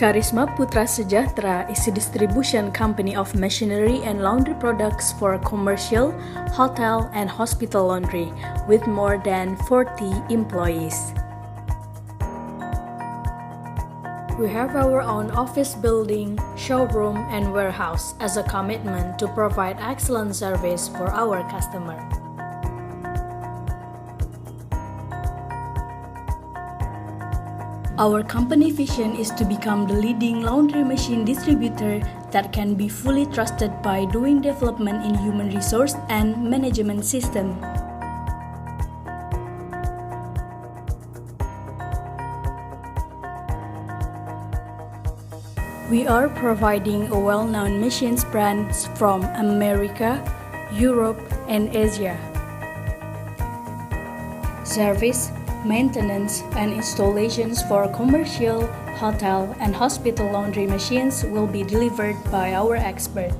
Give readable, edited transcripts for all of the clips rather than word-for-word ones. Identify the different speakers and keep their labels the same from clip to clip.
Speaker 1: Karisma Putra Sejahtera is a distribution company of machinery and laundry products for commercial, hotel, and hospital laundry, with more than 40 employees. We have our own office building, showroom, and warehouse as a commitment to provide excellent service for our customer. Our company vision is to become the leading laundry machine distributor that can be fully trusted by doing development in human resource and management system. We are providing a well-known machines brands from America, Europe, and Asia. Service, maintenance, and installations for commercial, hotel, and hospital laundry machines will be delivered by our expert.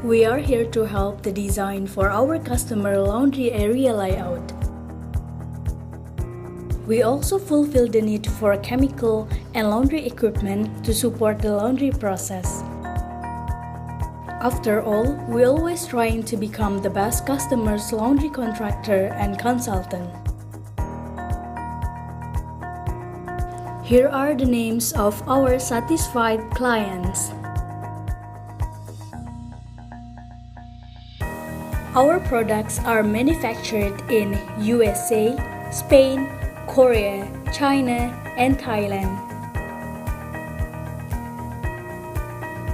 Speaker 1: We are here to help the design for our customer laundry area layout. We also fulfill the need for chemical and laundry equipment to support the laundry process. After all, we're always trying to become the best customer's laundry contractor and consultant. Here are the names of our satisfied clients. Our products are manufactured in USA, Spain, Korea, China, and Thailand.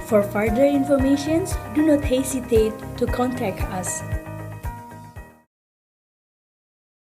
Speaker 1: For further information, do not hesitate to contact us.